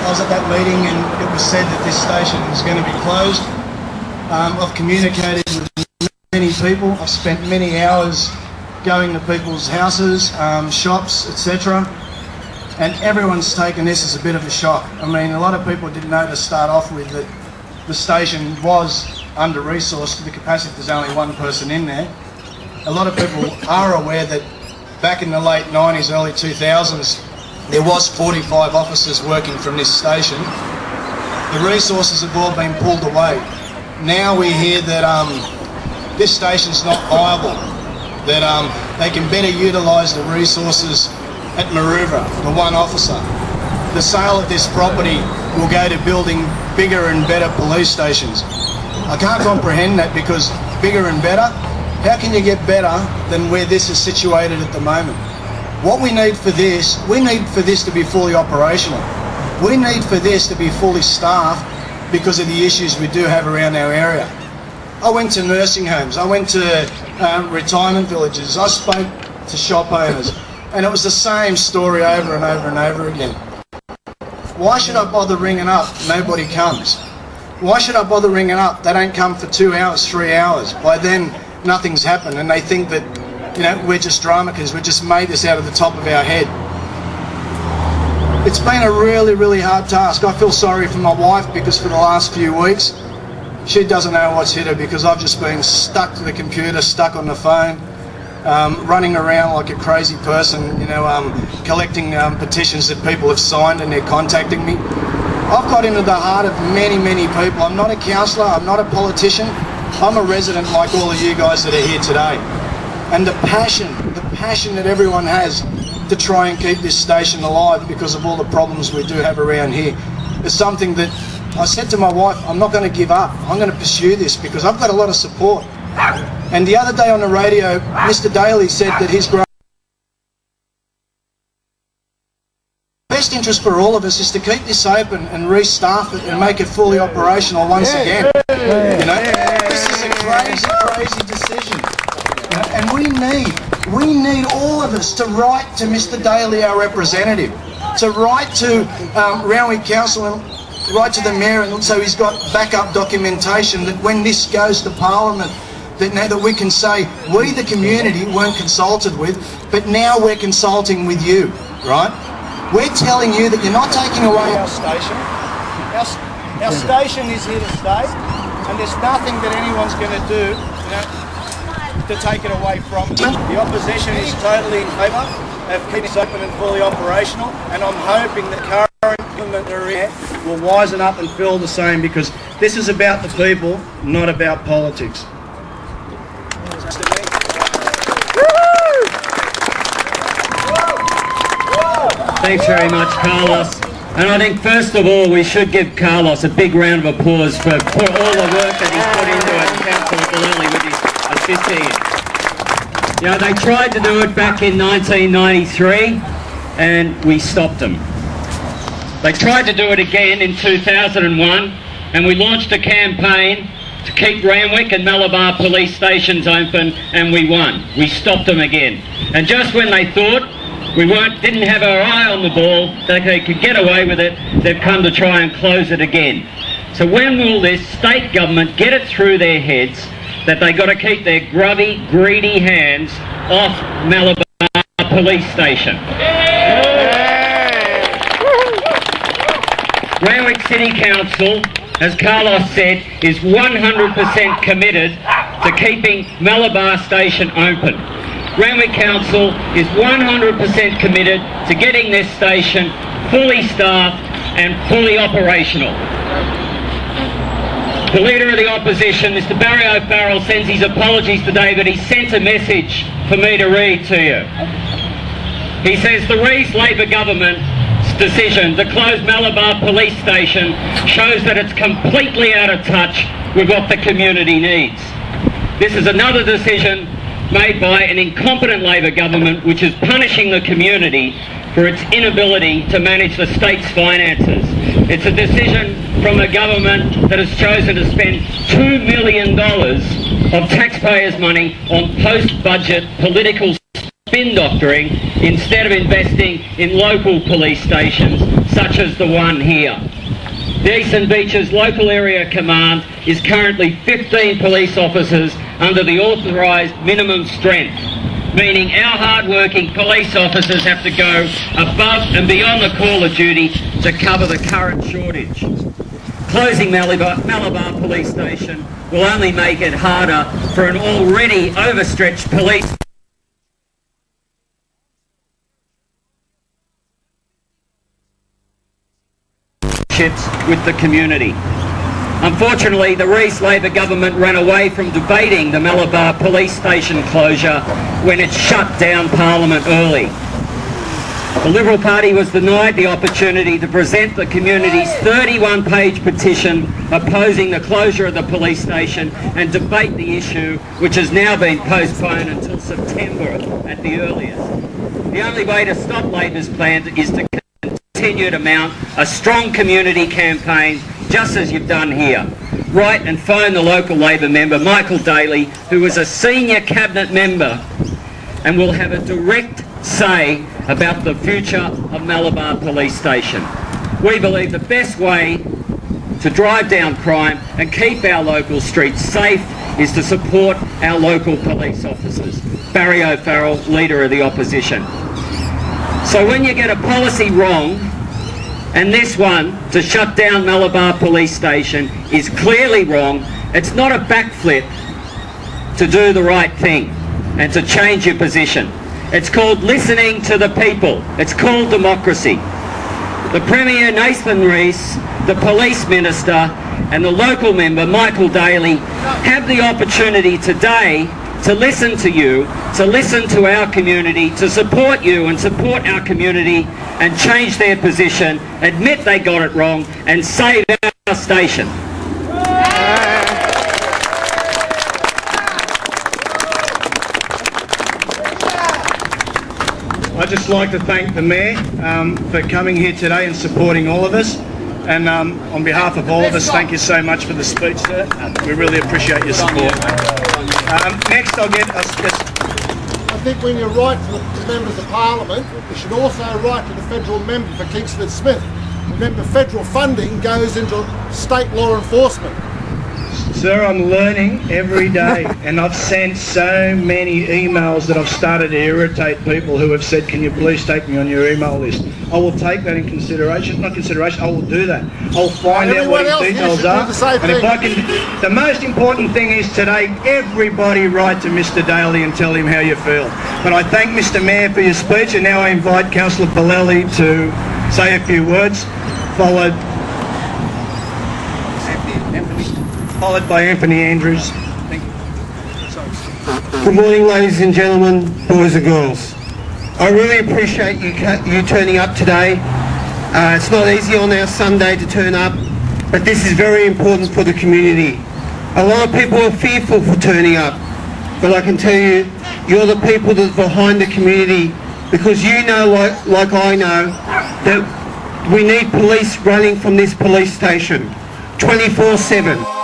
I was at that meeting and it was said that this station was going to be closed. I've communicated with many people. I've spent many hours going to people's houses, shops, etc. And everyone's taken this as a bit of a shock. I mean, a lot of people didn't know to start off with that the station was under-resourced to the capacity. There's only one person in there. A lot of people are aware that back in the late 90s, early 2000s, there was 45 officers working from this station. The resources have all been pulled away. Now we hear that this station's not viable, that they can better utilise the resources at Maroubra for one officer. The sale of this property will go to building bigger and better police stations. I can't comprehend that, because bigger and better, how can you get better than where this is situated at the moment? What we need for this, we need for this to be fully operational. We need for this to be fully staffed because of the issues we do have around our area. I went to nursing homes, I went to retirement villages, I spoke to shop owners, and it was the same story over and over and over again. Why should I bother ringing up? Nobody comes. Why should I bother ringing up? They don't come for 2 hours, 3 hours. By then, nothing's happened, and they think that, you know, we're just drama because we just made this out of the top of our head. It's been a really, really hard task. I feel sorry for my wife, because for the last few weeks, she doesn't know what's hit her, because I've just been stuck to the computer, stuck on the phone, running around like a crazy person, you know, collecting petitions that people have signed, and they're contacting me. I've got into the heart of many, many people. I'm not a councillor, I'm not a politician. I'm a resident like all of you guys that are here today. And the passion that everyone has to try and keep this station alive because of all the problems we do have around here is something that I said to my wife, I'm not going to give up. I'm going to pursue this because I've got a lot of support. And the other day on the radio, Mr. Daly said that his best interest for all of us is to keep this open and restaff it and make it fully operational once again. You know, this is a crazy, crazy decision. You know, and we need all of us to write to Mr. Daly, our representative, to write to Randwick Council and write to the Mayor, and so he's got backup documentation that when this goes to Parliament, that now that we can say we, the community, weren't consulted with, but now we're consulting with you, right? We're telling you that you're not taking away our station. Our station is here to stay, and there's nothing that anyone's going to do, you know, to take it away from us. The opposition is totally in favour of keeping it open and fully operational, and I'm hoping that current government will wisen up and feel the same, because this is about the people, not about politics. Thanks very much, Carlos. And I think first of all we should give Carlos a big round of applause for all the work that he's put into it, Councillor Belleli, with his assisting. You know, they tried to do it back in 1993 and we stopped them. They tried to do it again in 2001 and we launched a campaign to keep Randwick and Malabar Police Stations open, and we won. We stopped them again. And just when they thought we didn't have our eye on the ball, that they could get away with it, they've come to try and close it again. So when will this state government get it through their heads that they got to keep their grubby, greedy hands off Malabar Police Station? Randwick City Council, as Carlos said, is 100% committed to keeping Malabar Station open. Randwick Council is 100% committed to getting this station fully staffed and fully operational. The Leader of the Opposition, Mr Barry O'Farrell, sends his apologies today, but he sent a message for me to read to you. He says the Rees Labor government's decision to close Malabar Police Station shows that it's completely out of touch with what the community needs. This is another decision made by an incompetent Labor government which is punishing the community for its inability to manage the state's finances. It's a decision from a government that has chosen to spend $2 million of taxpayers' money on post-budget political spin doctoring instead of investing in local police stations such as the one here. The Eastern Beaches Local Area Command is currently 15 police officers under the authorised minimum strength, meaning our hard-working police officers have to go above and beyond the call of duty to cover the current shortage. Closing Malabar Police Station will only make it harder for an already overstretched police with the community. Unfortunately, the Rees Labor government ran away from debating the Malabar Police Station closure when it shut down Parliament early. The Liberal Party was denied the opportunity to present the community's 31-page petition opposing the closure of the police station and debate the issue, which has now been postponed until September at the earliest. The only way to stop Labor's plan is to continue to mount a strong community campaign, just as you've done here. Write and phone the local Labor member, Michael Daly, who is a senior cabinet member and will have a direct say about the future of Malabar Police Station. We believe the best way to drive down crime and keep our local streets safe is to support our local police officers. Barry O'Farrell, Leader of the Opposition. So when you get a policy wrong, and this one, to shut down Malabar Police Station, is clearly wrong, it's not a backflip to do the right thing and to change your position. It's called listening to the people. It's called democracy. The Premier, Nathan Rees, the Police Minister and the local member, Michael Daly, have the opportunity today to listen to you, to listen to our community, to support you and support our community and change their position, admit they got it wrong and save our station. I'd just like to thank the Mayor for coming here today and supporting all of us. And on behalf of all of us, thank you so much for the speech, sir. We really appreciate your support. Next, I'll get us. I think when you write to the members of Parliament, you should also write to the federal member for Kingsford-Smith. Remember, federal funding goes into state law enforcement. Sir, I'm learning every day, and I've sent so many emails that I've started to irritate people who have said, can you please take me on your email list? I will take that in consideration. Not consideration, I will do that. I'll find out what his details are. And if I can, the most important thing is today, everybody write to Mr. Daly and tell him how you feel. But I thank Mr. Mayor for your speech, and now I invite Councillor Belleli to say a few words, followed by Anthony Andrews. Thank you. Good morning, ladies and gentlemen, boys and girls. I really appreciate you turning up today. It's not easy on our Sunday to turn up, but this is very important for the community. A lot of people are fearful for turning up, but I can tell you, you're the people that are behind the community, because you know, like I know, that we need police running from this police station 24/7.